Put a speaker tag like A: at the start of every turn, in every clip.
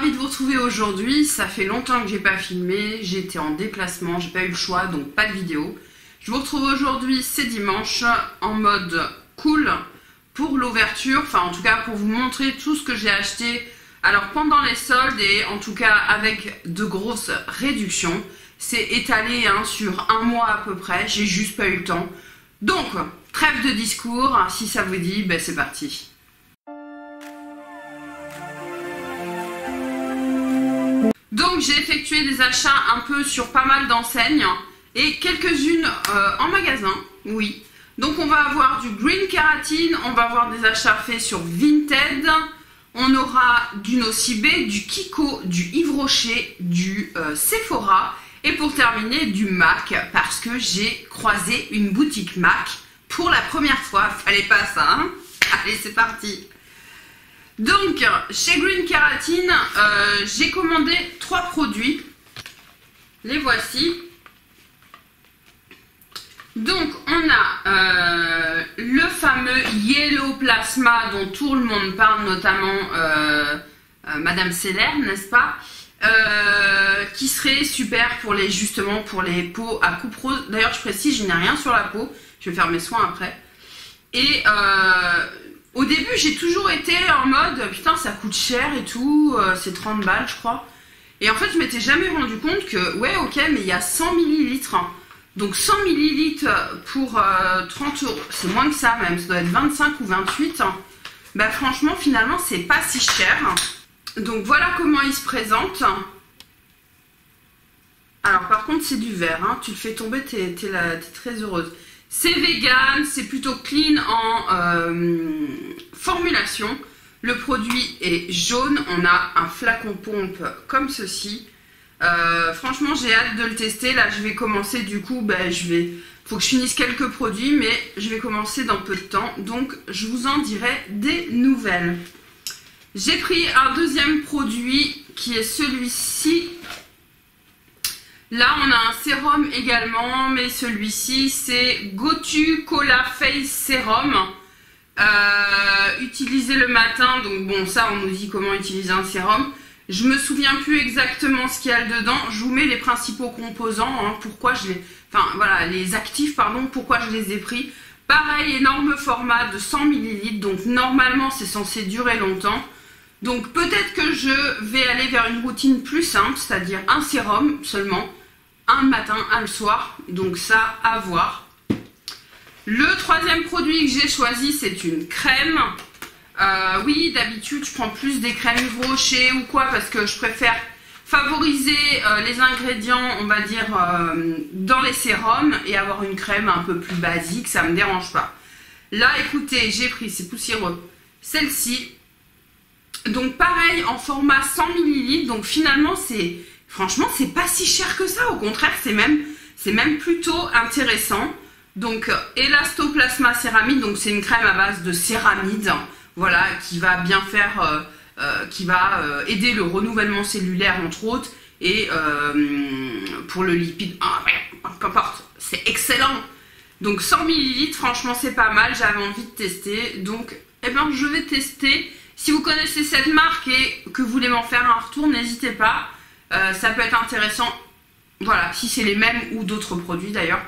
A: ravie de vous retrouver aujourd'hui. Ça fait longtemps que j'ai pas filmé, j'étais en déplacement, j'ai pas eu le choix, donc pas de vidéo. Je vous retrouve aujourd'hui, c'est dimanche, en mode cool pour l'ouverture, enfin en tout cas pour vous montrer tout ce que j'ai acheté. Alors pendant les soldes et en tout cas avec de grosses réductions. C'est étalé sur un mois à peu près, j'ai juste pas eu le temps. Donc, trêve de discours, si ça vous dit, ben c'est parti. Donc j'ai effectué des achats un peu sur pas mal d'enseignes et quelques-unes en magasin, oui. Donc on va avoir du Green Keratin, on va avoir des achats faits sur Vinted, on aura du Nocibé, du Kiko, du Yves Rocher, du Sephora et pour terminer du MAC parce que j'ai croisé une boutique MAC pour la première fois, fallait pas ça, hein. Allez c'est parti. Donc, chez Green Keratin, j'ai commandé 3 produits. Les voici. Donc, on a le fameux Yellow Plasma dont tout le monde parle, notamment Madame Seller, n'est-ce pas, qui serait super pour les, justement, pour les peaux à coupe rose. D'ailleurs, je précise, je n'ai rien sur la peau. Je vais faire mes soins après. Et au début, j'ai toujours été en mode putain, ça coûte cher et tout, c'est 30 balles, je crois. Et en fait, je m'étais jamais rendu compte que, ouais, ok, mais il y a 100 millilitres. Donc 100 millilitres pour 30 euros, c'est moins que ça même, ça doit être 25 ou 28. Bah, franchement, finalement, c'est pas si cher. Donc voilà comment il se présente. Alors, par contre, c'est du verre, hein. Tu le fais tomber, t'es très heureuse. C'est vegan, c'est plutôt clean en formulation. Le produit est jaune, on a un flacon pompe comme ceci. Franchement, j'ai hâte de le tester. Là, je vais commencer du coup, faut que je finisse quelques produits, mais je vais commencer dans peu de temps. Donc, je vous en dirai des nouvelles. J'ai pris un deuxième produit qui est celui-ci. Là, on a un sérum également, mais celui-ci, c'est Gotu Cola Face Serum. Utilisé le matin, donc bon, ça, on nous dit comment utiliser un sérum. Je me souviens plus exactement ce qu'il y a dedans. Je vous mets les principaux composants, hein, pourquoi je les... Enfin, voilà, les actifs, pardon, pourquoi je les ai pris. Pareil, énorme format de 100 ml, donc normalement, c'est censé durer longtemps. Donc peut-être que je vais aller vers une routine plus simple, c'est-à-dire un sérum seulement. Un le matin, un le soir, donc ça à voir. Le troisième produit que j'ai choisi, c'est une crème. Oui, d'habitude je prends plus des crèmes Yves Rocher ou quoi parce que je préfère favoriser les ingrédients, on va dire, dans les sérums et avoir une crème un peu plus basique, ça me dérange pas. Là, écoutez, j'ai pris, c'est poussiéreux, celle-ci. Donc pareil, en format 100 ml, donc finalement c'est... Franchement, c'est pas si cher que ça, au contraire, c'est même plutôt intéressant. Donc, Elastoplasma Céramide, donc c'est une crème à base de céramide, voilà, qui va bien faire, qui va aider le renouvellement cellulaire, entre autres, et pour le lipide, peu importe, c'est excellent. Donc, 100 ml, franchement, c'est pas mal, j'avais envie de tester, donc, eh ben, je vais tester. Si vous connaissez cette marque et que vous voulez m'en faire un retour, n'hésitez pas. Ça peut être intéressant, voilà, si c'est les mêmes ou d'autres produits d'ailleurs.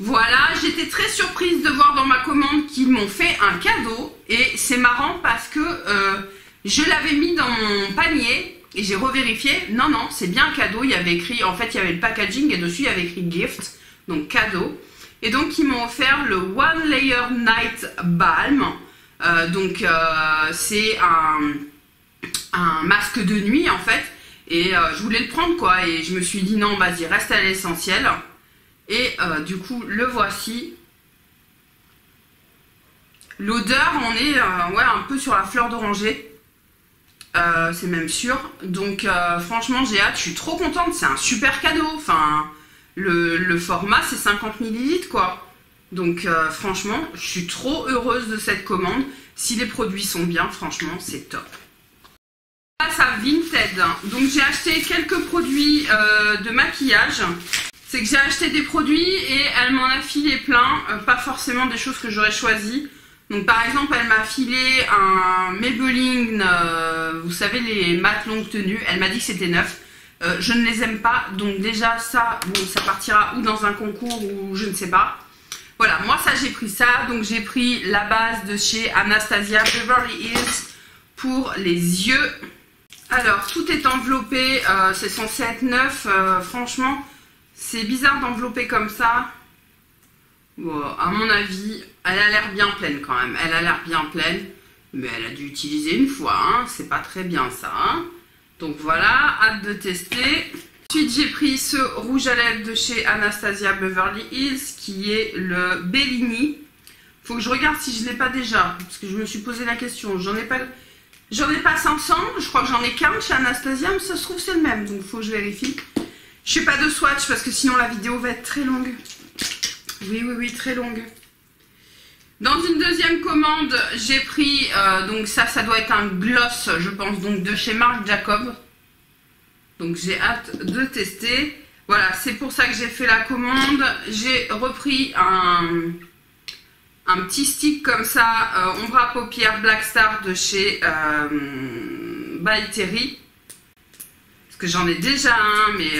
A: Voilà, j'étais très surprise de voir dans ma commande qu'ils m'ont fait un cadeau. Et c'est marrant parce que je l'avais mis dans mon panier et j'ai revérifié. Non, non, c'est bien un cadeau. Il y avait écrit, en fait, il y avait le packaging et dessus il y avait écrit gift, donc cadeau. Et donc ils m'ont offert le One Layer Night Balm. C'est un masque de nuit en fait. Et je voulais le prendre quoi, et je me suis dit non, vas-y, reste à l'essentiel. Et du coup, le voici. L'odeur, on est ouais, un peu sur la fleur d'oranger. C'est même sûr. Donc franchement, j'ai hâte, je suis trop contente, c'est un super cadeau. Enfin, le format, c'est 50 ml quoi. Donc franchement, je suis trop heureuse de cette commande. Si les produits sont bien, franchement, c'est top. À Vinted, donc j'ai acheté quelques produits de maquillage. C'est que j'ai acheté des produits et elle m'en a filé plein, pas forcément des choses que j'aurais choisies. Donc par exemple, elle m'a filé un Maybelline, vous savez, les mat longue tenue. Elle m'a dit que c'était neuf. Je ne les aime pas, donc déjà ça, bon, ça partira ou dans un concours ou je ne sais pas. Voilà, moi ça j'ai pris ça, donc j'ai pris la base de chez Anastasia Beverly Hills pour les yeux. Alors tout est enveloppé, c'est censé être neuf, franchement c'est bizarre d'envelopper comme ça. Bon, à mon avis, elle a l'air bien pleine quand même, elle a l'air bien pleine, mais elle a dû utiliser une fois, hein. C'est pas très bien ça, hein. Donc voilà, hâte de tester. Ensuite, j'ai pris ce rouge à lèvres de chez Anastasia Beverly Hills qui est le Bellini. Faut que je regarde si je ne l'ai pas déjà, parce que je me suis posé la question. J'en ai pas 500, je crois que j'en ai qu'un chez Anastasia, mais ça se trouve c'est le même, donc il faut que je vérifie. Je fais pas de swatch parce que sinon la vidéo va être très longue. Oui, très longue. Dans une deuxième commande, j'ai pris, donc ça doit être un gloss, je pense, donc de chez Marc Jacob. Donc j'ai hâte de tester. Voilà, c'est pour ça que j'ai fait la commande. J'ai repris un petit stick comme ça, ombre à paupières Black Star de chez By Terry. Parce que j'en ai déjà un, mais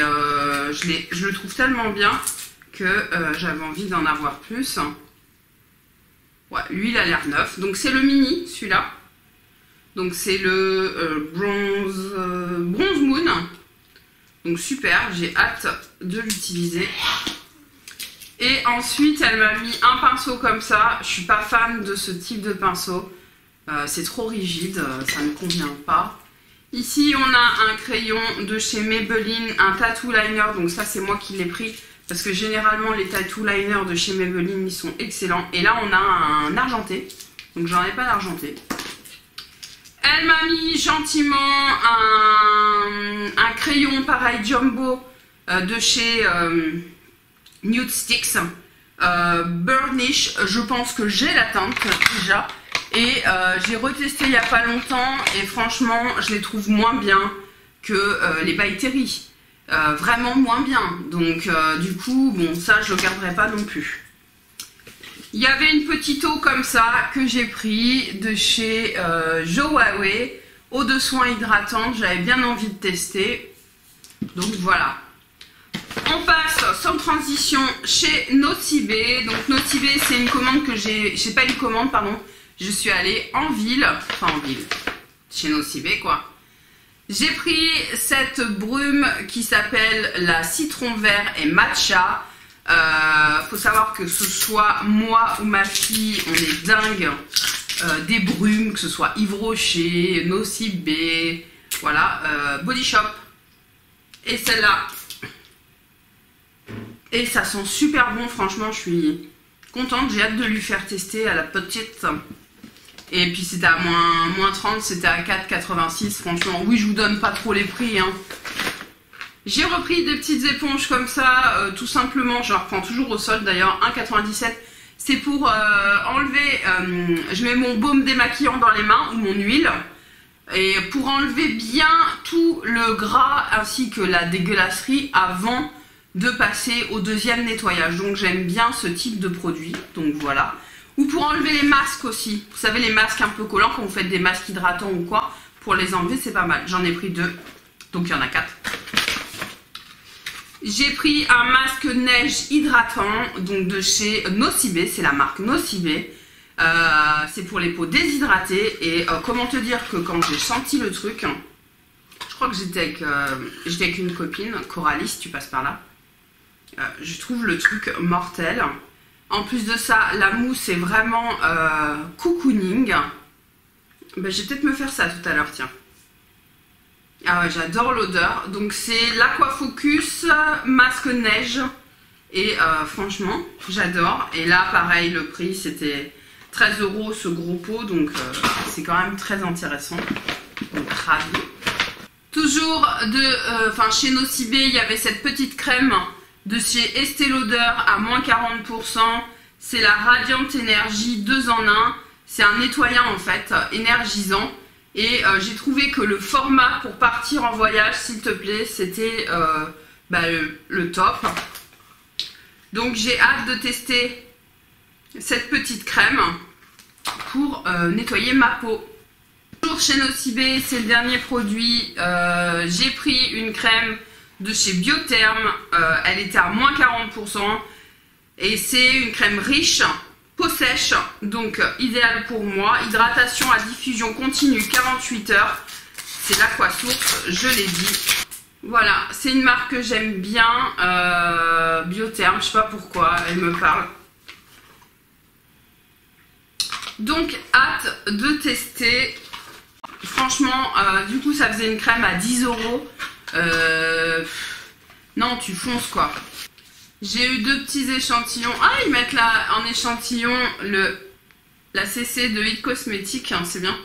A: je le trouve tellement bien que j'avais envie d'en avoir plus. Ouais, lui il a l'air neuf. Donc c'est le mini, celui-là. Donc c'est le Bronze Moon. Donc super, j'ai hâte de l'utiliser. Et ensuite elle m'a mis un pinceau comme ça. Je suis pas fan de ce type de pinceau. C'est trop rigide, ça ne convient pas. Ici on a un crayon de chez Maybelline, un tattoo liner. Donc ça c'est moi qui l'ai pris. Parce que généralement les tattoo liners de chez Maybelline ils sont excellents. Et là on a un argenté. Donc j'en ai pas d'argenté. Elle m'a mis gentiment un crayon pareil jumbo de chez Nude Sticks. Burnish. Je pense que j'ai la teinte déjà. Et j'ai retesté il n'y a pas longtemps. Et franchement je les trouve moins bien que les By Terry. Vraiment moins bien, donc du coup bon ça je le garderai pas non plus. Il y avait une petite eau comme ça que j'ai pris de chez Jowawe, eau de soin hydratante, j'avais bien envie de tester, donc voilà. On passe sans transition chez Nocibe. Donc Nocibe c'est une commande que j'ai pas une commande pardon, je suis allée en ville, enfin en ville, chez Nocibe quoi. J'ai pris cette brume qui s'appelle la citron vert et matcha. Faut savoir que ce soit moi ou ma fille, on est dingue des brumes, que ce soit Yves Rocher, Nocibe, voilà, Body Shop. Et celle-là. Et ça sent super bon, franchement, je suis contente. J'ai hâte de lui faire tester à la petite. Et puis c'était à moins 30, c'était à 4,86. Franchement, oui, je vous donne pas trop les prix. Hein. J'ai repris des petites éponges comme ça, tout simplement. Je la reprends toujours au sol d'ailleurs, 1,97. C'est pour enlever, je mets mon baume démaquillant dans les mains ou mon huile. Et pour enlever bien tout le gras ainsi que la dégueulasserie avant de passer au deuxième nettoyage. Donc j'aime bien ce type de produit. Donc voilà. Ou pour enlever les masques aussi. Vous savez, les masques un peu collants, quand vous faites des masques hydratants ou quoi, pour les enlever, c'est pas mal. J'en ai pris 2, donc il y en a 4. J'ai pris un masque neige hydratant, donc de chez Nocibe, c'est la marque Nocibe. C'est pour les peaux déshydratées. Et comment te dire que quand j'ai senti le truc, je crois que j'étais avec une copine, Coralie, si tu passes par là. Je trouve le truc mortel. En plus de ça, la mousse est vraiment cocooning. Ben, je vais peut-être me faire ça tout à l'heure, tiens. Ah ouais, j'adore l'odeur. Donc c'est l'Aquafocus masque neige. Et franchement, j'adore. Et là, pareil, le prix, c'était 13 € ce gros pot. Donc c'est quand même très intéressant. Donc ravi. Toujours chez Nocibe, il y avait cette petite crème de chez Estée Lauder à moins 40%. C'est la Radiant Energy 2 en 1. C'est un nettoyant en fait, énergisant. Et j'ai trouvé que le format pour partir en voyage, s'il te plaît, c'était le top. Donc j'ai hâte de tester cette petite crème. pour nettoyer ma peau. Toujours chez Nocibé, c'est le dernier produit. J'ai pris une crème de chez Biotherm. Elle était à moins 40%. Et c'est une crème riche, peau sèche, donc idéale pour moi. Hydratation à diffusion continue 48 heures. C'est l'Aquasource, je l'ai dit. Voilà, c'est une marque que j'aime bien, Biotherm, je sais pas pourquoi, elle me parle. Donc, hâte de tester. Franchement, du coup, ça faisait une crème à 10 €. Non, tu fonces quoi. J'ai eu 2 petits échantillons. Ah, ils mettent là en échantillon la CC de It Cosmetics, hein, c'est bien.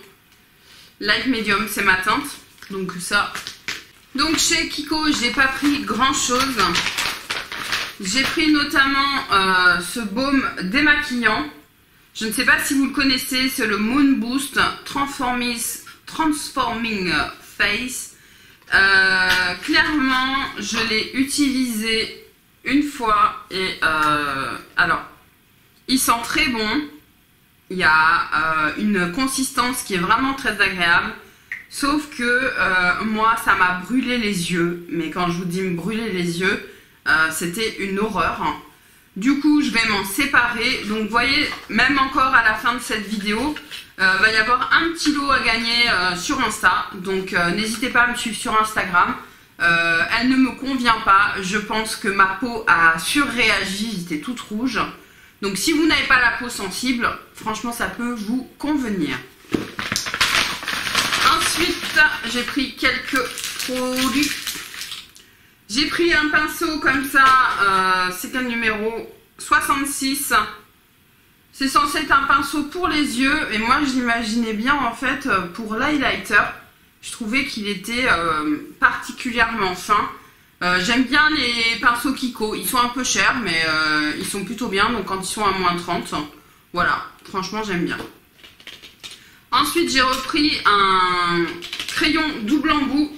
A: Light Medium, c'est ma teinte. Donc ça. Donc chez Kiko, j'ai pas pris grand chose. J'ai pris notamment ce baume démaquillant. Je ne sais pas si vous le connaissez, c'est le Moon Boost Transforming Face. Clairement, je l'ai utilisé une fois et alors il sent très bon. Il y a une consistance qui est vraiment très agréable, sauf que moi ça m'a brûlé les yeux, mais quand je vous dis me brûler les yeux, c'était une horreur. Du coup je vais m'en séparer. Donc vous voyez, même encore à la fin de cette vidéo, va y avoir un petit lot à gagner sur Insta, donc n'hésitez pas à me suivre sur Instagram. Elle ne me convient pas, je pense que ma peau a surréagi, j'étais toute rouge. Donc si vous n'avez pas la peau sensible, franchement ça peut vous convenir. Ensuite, j'ai pris quelques produits. J'ai pris un pinceau comme ça, c'est un numéro 66. C'est censé être un pinceau pour les yeux, et moi je l'imaginais bien en fait pour l'highlighter. Je trouvais qu'il était particulièrement fin. J'aime bien les pinceaux Kiko. Ils sont un peu chers, mais ils sont plutôt bien. Donc quand ils sont à moins 30, voilà. Franchement, j'aime bien. Ensuite, j'ai repris un crayon double embout.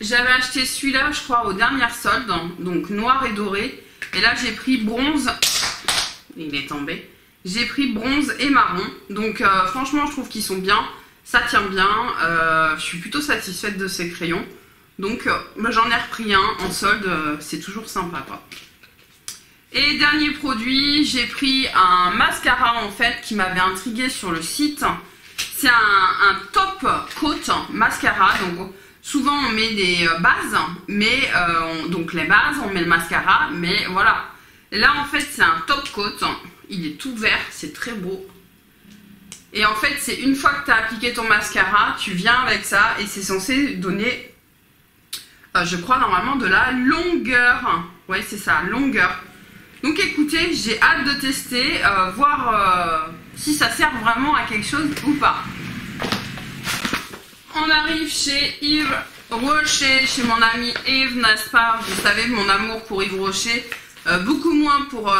A: J'avais acheté celui-là, je crois, aux dernières soldes. Donc noir et doré. Et là, j'ai pris bronze. Il est tombé. J'ai pris bronze et marron. Donc franchement, je trouve qu'ils sont bien. Ça tient bien, je suis plutôt satisfaite de ces crayons. Donc j'en ai repris un en solde, c'est toujours sympa quoi. Et dernier produit, j'ai pris un mascara en fait qui m'avait intrigué sur le site. C'est un top coat mascara. Donc souvent on met des bases, mais donc les bases, on met le mascara, mais voilà. Là en fait c'est un top coat, il est tout vert, c'est très beau. Et en fait, c'est une fois que tu as appliqué ton mascara, tu viens avec ça et c'est censé donner, je crois, normalement de la longueur. Ouais, c'est ça, longueur. Donc écoutez, j'ai hâte de tester, voir si ça sert vraiment à quelque chose ou pas. On arrive chez Yves Rocher, chez mon ami Yves, n'est-ce pas? Vous savez, mon amour pour Yves Rocher, beaucoup moins pour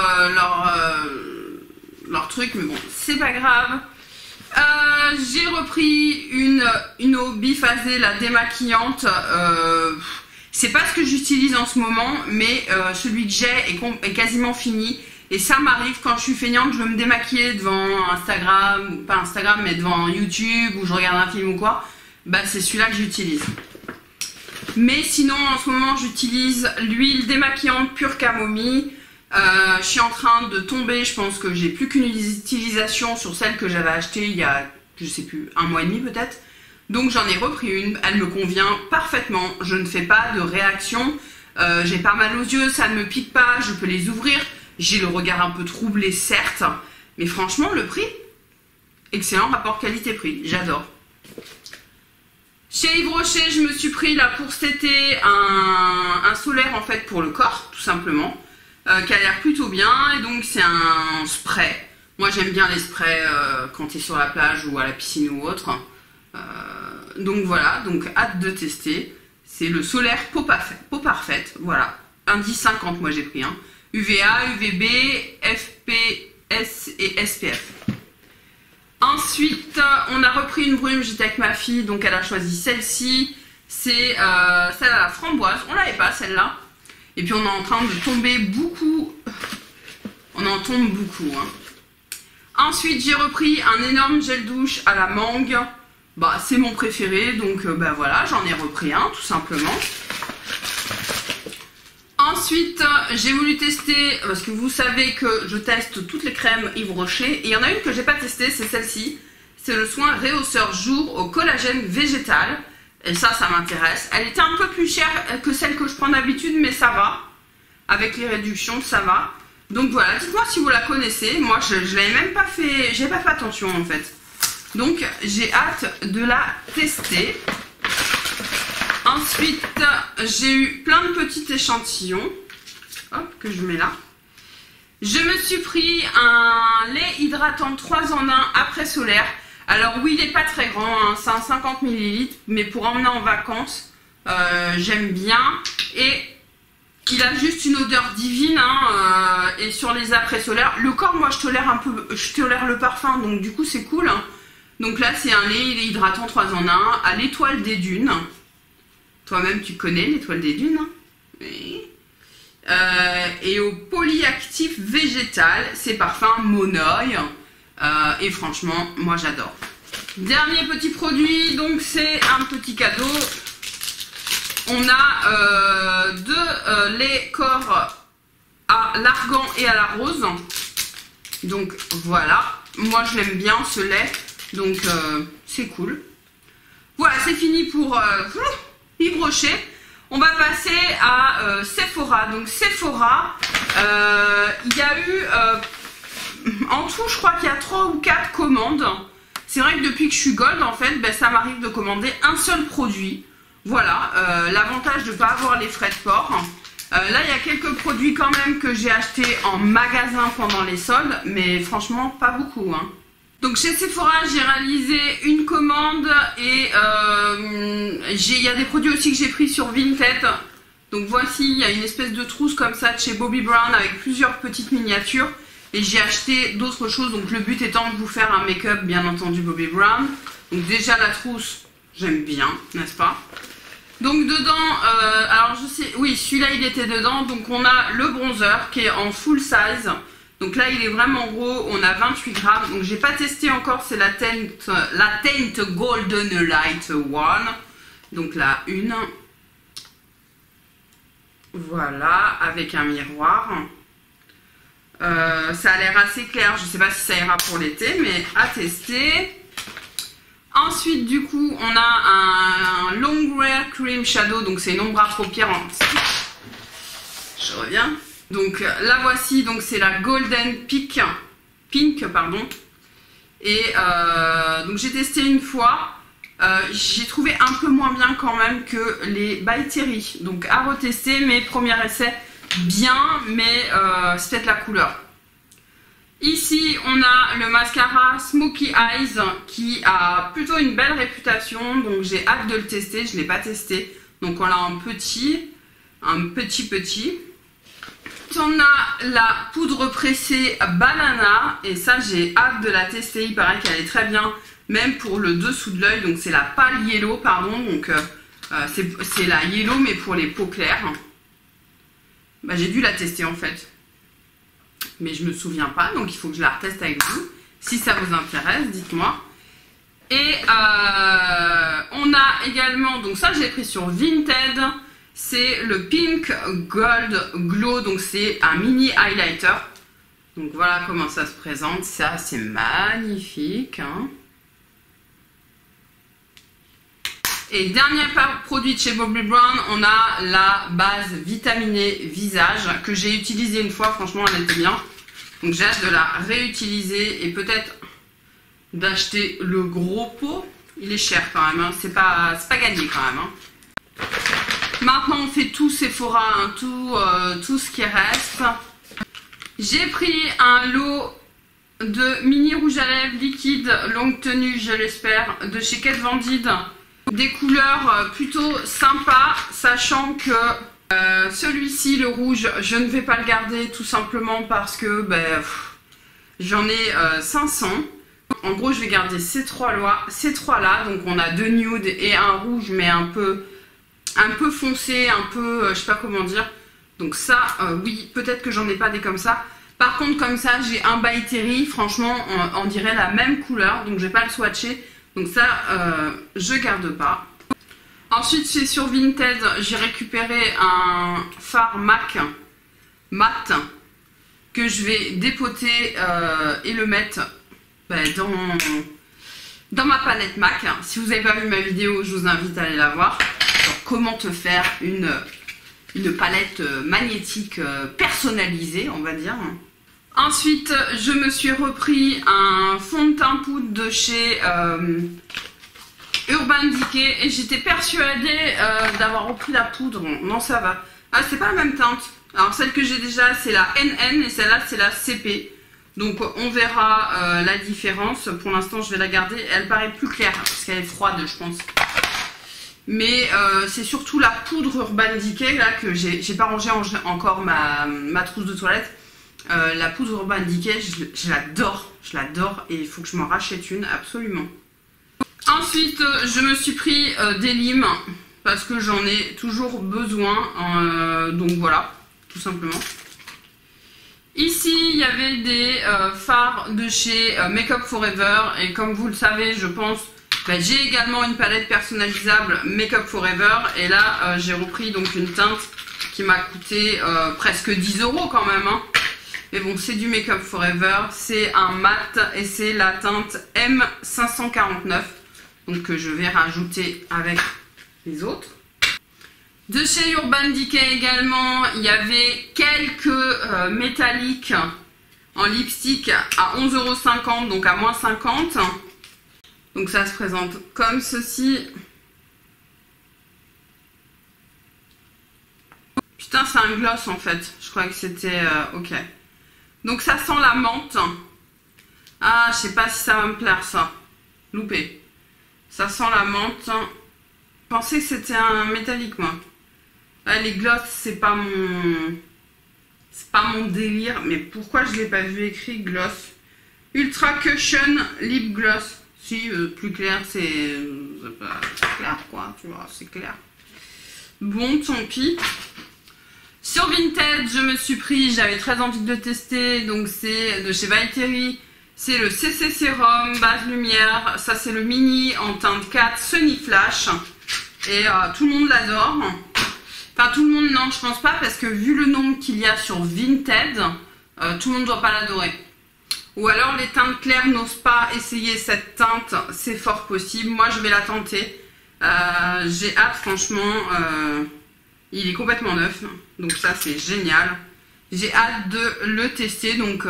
A: leur truc, mais bon, c'est pas grave. J'ai repris une eau biphasée, la démaquillante. C'est pas ce que j'utilise en ce moment, mais celui que j'ai est quasiment fini. Et ça m'arrive quand je suis feignante, je veux me démaquiller devant Instagram, ou pas Instagram, mais devant YouTube, ou je regarde un film ou quoi. Bah c'est celui-là que j'utilise. Mais sinon, en ce moment, j'utilise l'huile démaquillante pure camomille. Je suis en train de tomber, je pense que j'ai plus qu'une utilisation sur celle que j'avais achetée il y a, je sais plus, 1 mois et demi peut-être. Donc j'en ai repris une, elle me convient parfaitement, je ne fais pas de réaction, j'ai pas mal aux yeux, ça ne me pique pas, je peux les ouvrir, j'ai le regard un peu troublé certes, mais franchement le prix, excellent rapport qualité-prix, j'adore. Chez Yves Rocher, je me suis pris là pour cet été un solaire en fait pour le corps, tout simplement. Qui a l'air plutôt bien, et donc c'est un spray. Moi j'aime bien les sprays quand tu es sur la plage ou à la piscine ou autre. Donc voilà, donc hâte de tester. C'est le solaire peau parfaite, voilà. Indice 50, moi j'ai pris un. UVA, UVB, FPS et SPF. Ensuite, on a repris une brume, j'étais avec ma fille, donc elle a choisi celle-ci. C'est celle à la framboise, on l'avait pas celle-là. Et puis on est en train de tomber beaucoup, on en tombe beaucoup. Hein. Ensuite, j'ai repris un énorme gel douche à la mangue. Bah, c'est mon préféré, donc bah voilà, j'en ai repris un, tout simplement. Ensuite, j'ai voulu tester, parce que vous savez que je teste toutes les crèmes Yves Rocher. Et il y en a une que j'ai pas testée, c'est celle-ci. C'est le soin réhausseur jour au collagène végétal. Et ça m'intéresse. Elle était un peu plus chère que celle que je prends d'habitude, mais ça va. Avec les réductions, ça va. Donc voilà, dites-moi si vous la connaissez. Moi, je l'avais même pas fait, j'ai pas fait attention en fait. Donc, j'ai hâte de la tester. Ensuite, j'ai eu plein de petits échantillons. Hop, que je mets là. Je me suis pris un lait hydratant 3 en 1 après solaire. Alors oui, il n'est pas très grand, hein, c'est un 50 ml, mais pour emmener en vacances, j'aime bien. Et il a juste une odeur divine, hein, et sur les après solaires, le corps, moi je tolère le parfum, donc du coup c'est cool. Hein. Donc là c'est un lait hydratant 3 en 1 à l'étoile des dunes. Toi-même tu connais l'étoile des dunes, hein. Oui. Et au polyactif végétal, c'est parfum Monoï. Et franchement, moi j'adore. Dernier petit produit, donc c'est un petit cadeau. On a deux laits corps à l'argan et à la rose. Donc voilà, moi je l'aime bien ce lait, donc c'est cool. Voilà, c'est fini pour Yves Rocher. On va passer à Sephora. Donc Sephora, il y a eu en tout, je crois qu'il y a 3 ou 4 commandes. C'est vrai que depuis que je suis gold, en fait, ben, ça m'arrive de commander un seul produit. Voilà, l'avantage de ne pas avoir les frais de port. Là, il y a quelques produits quand même que j'ai achetés en magasin pendant les soldes, mais franchement, pas beaucoup, hein. Donc chez Sephora, j'ai réalisé une commande et il y a des produits aussi que j'ai pris sur Vinted. Donc voici, il y a une espèce de trousse comme ça de chez Bobbi Brown avec plusieurs petites miniatures. Et j'ai acheté d'autres choses, donc le but étant de vous faire un make-up, bien entendu, Bobbi Brown. Donc déjà la trousse, j'aime bien, n'est-ce pas? Donc dedans, alors je sais, oui, celui-là il était dedans. Donc on a le bronzer qui est en full size. Donc là il est vraiment gros, on a 28 grammes. Donc j'ai pas testé encore, c'est la teinte Golden Light One. Donc la une. Voilà, avec un miroir. Ça a l'air assez clair, je sais pas si ça ira pour l'été, mais à tester. Ensuite, du coup, on a un Long Wear Cream Shadow, donc c'est une ombre à paupières en Je reviens. Donc la voici, donc c'est la Golden Pink, pardon. Et donc j'ai testé une fois. J'ai trouvé un peu moins bien quand même que les By Terry. Donc à retester, mais premier essai bien, mais c'est peut-être la couleur. Ici on a le mascara Smoky Eyes qui a plutôt une belle réputation, donc j'ai hâte de le tester. Je ne l'ai pas testé, donc on a un petit. On a la poudre pressée Banana et ça j'ai hâte de la tester. Il paraît qu'elle est très bien même pour le dessous de l'œil, donc c'est la pâle yellow, pardon, donc c'est la yellow mais pour les peaux claires. Bah, j'ai dû la tester en fait, mais je me souviens pas, donc il faut que je la reteste avec vous. Si ça vous intéresse, dites-moi. Et on a également, donc ça j'ai pris sur Vinted, c'est le Pink Gold Glow, donc c'est un mini highlighter. Donc voilà comment ça se présente, ça c'est magnifique, hein. Et dernier produit de chez Bobbi Brown, on a la base vitaminée visage que j'ai utilisée une fois, franchement elle était bien. Donc j'ai hâte de la réutiliser et peut-être d'acheter le gros pot. Il est cher quand même, hein. C'est pas gagné quand même, hein. Maintenant on fait tout Sephora, hein, tout ce qui reste. J'ai pris un lot de mini rouge à lèvres liquide longue tenue, je l'espère, de chez Kat Von D. Des couleurs plutôt sympas, sachant que celui-ci, le rouge, je ne vais pas le garder tout simplement parce que j'en ai 500. En gros, je vais garder ces trois là. Donc on a 2 nudes et un rouge, mais un peu foncé, un peu, je sais pas comment dire. Donc ça, oui, peut-être que j'en ai pas des comme ça. Par contre, comme ça, j'ai un By Terry, franchement, on dirait la même couleur, donc je vais pas le swatcher. Donc ça, je garde pas. Ensuite, chez sur Vinted, j'ai récupéré un fard MAC mat que je vais dépoter et le mettre dans ma palette MAC. Si vous n'avez pas vu ma vidéo, je vous invite à aller la voir. Alors, comment te faire une palette magnétique personnalisée, on va dire. Ensuite, je me suis repris un fond de teint poudre de chez Urban Decay et j'étais persuadée d'avoir repris la poudre. Non, ça va. Ah, c'est pas la même teinte. Alors, celle que j'ai déjà, c'est la NN et celle-là, c'est la CP. Donc, on verra la différence. Pour l'instant, je vais la garder. Elle paraît plus claire parce qu'elle est froide, je pense. Mais c'est surtout la poudre Urban Decay là que j'ai pas rangé encore ma trousse de toilette. La poudre Urban Decay, je l'adore et il faut que je m'en rachète une absolument. Ensuite, je me suis pris des limes parce que j'en ai toujours besoin. Donc voilà, tout simplement. Ici, il y avait des fards de chez Make Up For Ever et comme vous le savez, je pense. J'ai également une palette personnalisable Make Up For Ever et là j'ai repris donc une teinte qui m'a coûté presque 10 € quand même. Hein. Mais bon, c'est du Make Up For Ever, c'est un mat et c'est la teinte M549 donc que je vais rajouter avec les autres. De chez Urban Decay également, il y avait quelques métalliques en lipstick à 11,50 €, donc à moins 50 €. Donc ça se présente comme ceci. Putain, c'est un gloss en fait. Je croyais que c'était ok. Donc ça sent la menthe. Ah, je sais pas si ça va me plaire ça. Loupé. Ça sent la menthe. Je pensais que c'était un métallique moi. Là, les gloss, c'est pas mon délire. Mais pourquoi je l'ai pas vu écrit gloss? Ultra Cushion Lip Gloss. Si, plus clair, c'est clair quoi, tu vois, c'est clair. Bon, tant pis. Sur Vinted, je me suis pris, j'avais très envie de le tester, donc c'est de chez By Terry. C'est le CC Sérum base lumière, ça c'est le mini en teinte 4 Sunny Flash. Et tout le monde l'adore. Enfin, tout le monde, non, je pense pas, parce que vu le nombre qu'il y a sur Vinted, tout le monde ne doit pas l'adorer. Ou alors les teintes claires n'osent pas essayer cette teinte, c'est fort possible. Moi je vais la tenter. J'ai hâte franchement. Il est complètement neuf. Donc ça c'est génial. J'ai hâte de le tester. Donc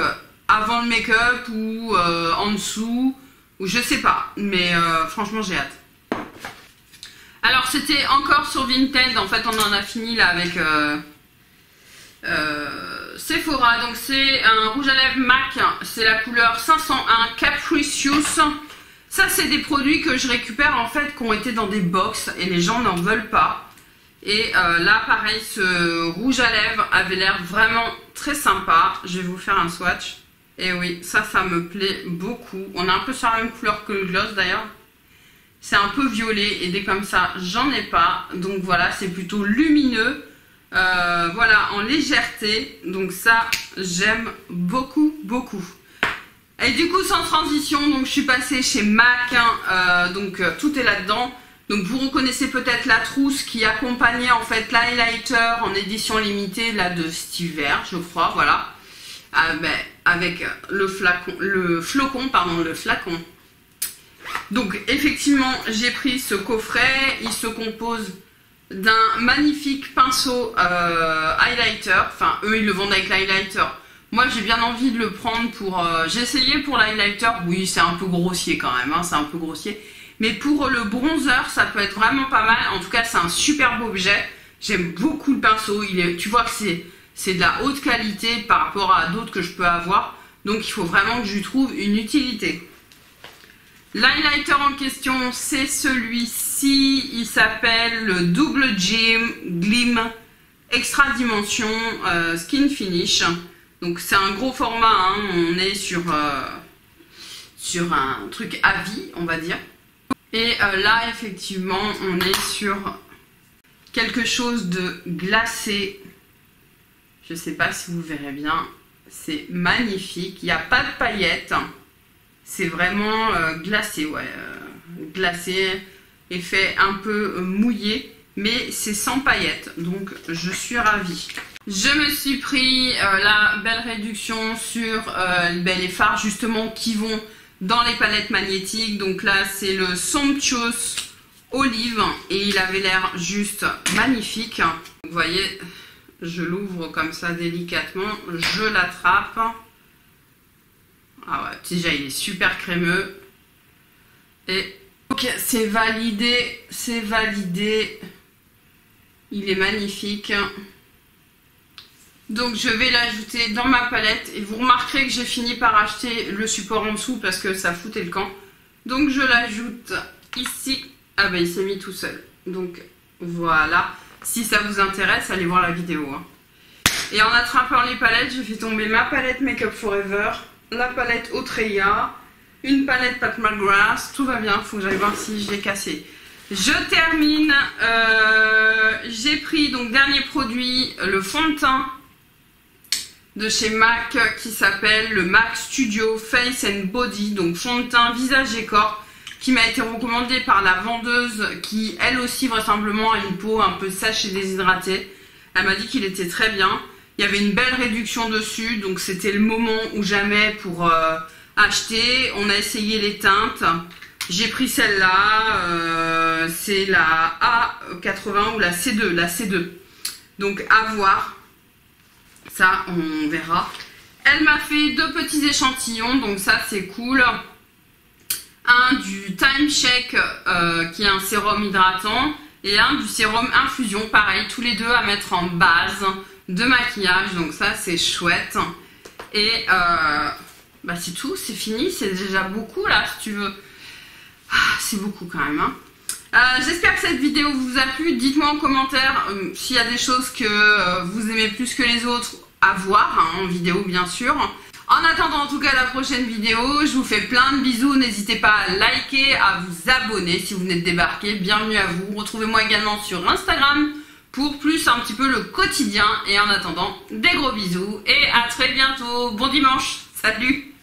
A: avant le make-up ou en dessous. Ou je sais pas. Mais franchement j'ai hâte. Alors c'était encore sur Vinted. En fait on en a fini là avec... Sephora, donc c'est un rouge à lèvres MAC, c'est la couleur 501 Capricious. Ça c'est des produits que je récupère en fait qui ont été dans des box et les gens n'en veulent pas. Et là pareil, ce rouge à lèvres avait l'air vraiment très sympa. Je vais vous faire un swatch. Et oui, ça me plaît beaucoup. On est un peu sur la même couleur que le gloss d'ailleurs. C'est un peu violet et des comme ça j'en ai pas. Donc voilà, c'est plutôt lumineux. Voilà, en légèreté, donc ça j'aime beaucoup. Et du coup sans transition, donc je suis passée chez MAC, hein, donc tout est là-dedans. Donc vous reconnaissez peut-être la trousse qui accompagnait en fait l'highlighter en édition limitée là de cet hiver, je crois, voilà, avec le flacon. Donc effectivement j'ai pris ce coffret, il se compose d'un magnifique pinceau highlighter. Enfin eux ils le vendent avec l'highlighter, moi j'ai bien envie de le prendre pour j'ai essayé pour l'highlighter, oui c'est un peu grossier quand même, hein, c'est un peu grossier, mais pour le bronzer ça peut être vraiment pas mal. En tout cas c'est un superbe objet, j'aime beaucoup le pinceau, tu vois que c'est de la haute qualité par rapport à d'autres que je peux avoir, donc il faut vraiment que je lui trouve une utilité. L'highlighter en question c'est celui-ci, il s'appelle le Double Glim Extra Dimension Skin Finish. Donc c'est un gros format, hein, on est sur un truc à vie on va dire. Et là effectivement on est sur quelque chose de glacé. Je sais pas si vous verrez bien. C'est magnifique. Il n'y a pas de paillettes. C'est vraiment glacé, ouais. Glacé, effet un peu mouillé, mais c'est sans paillettes. Donc, je suis ravie. Je me suis pris la belle réduction sur les fards justement qui vont dans les palettes magnétiques. Donc là, c'est le Somptuous Olive et il avait l'air juste magnifique. Vous voyez, je l'ouvre comme ça délicatement, je l'attrape. Ah ouais, déjà il est super crémeux. Et ok, c'est validé, c'est validé. Il est magnifique. Donc je vais l'ajouter dans ma palette et vous remarquerez que j'ai fini par acheter le support en dessous parce que ça foutait le camp. Donc je l'ajoute ici. Ah bah il s'est mis tout seul. Donc voilà. Si ça vous intéresse, allez voir la vidéo. Hein. Et en attrapant les palettes, je fais tomber ma palette Make Up Forever, la palette Outreya, une palette Pat McGrath. Tout va bien, faut que j'aille voir si je l'ai cassé. Je termine. J'ai pris donc dernier produit, le fond de teint de chez MAC qui s'appelle le MAC Studio Face and Body, donc fond de teint visage et corps, qui m'a été recommandé par la vendeuse qui elle aussi vraisemblablement a une peau un peu sèche et déshydratée. Elle m'a dit qu'il était très bien, il y avait une belle réduction dessus, donc c'était le moment ou jamais pour acheter. On a essayé les teintes, j'ai pris celle-là, c'est la A80 ou la C2, donc à voir. Ça, on verra. Elle m'a fait 2 petits échantillons, donc ça, c'est cool. Un du Time Shake, qui est un sérum hydratant, et un du sérum infusion, pareil, tous les deux à mettre en base de maquillage. Donc ça, c'est chouette. Et bah c'est tout, c'est fini. C'est déjà beaucoup, là, si tu veux. Ah, c'est beaucoup, quand même, hein. J'espère que cette vidéo vous a plu. Dites-moi en commentaire s'il y a des choses que vous aimez plus que les autres à voir, hein, en vidéo bien sûr. En attendant en tout cas la prochaine vidéo, je vous fais plein de bisous. N'hésitez pas à liker, à vous abonner si vous venez de débarquer. Bienvenue à vous. Retrouvez-moi également sur Instagram pour plus un petit peu le quotidien. Et en attendant, des gros bisous et à très bientôt. Bon dimanche. Salut!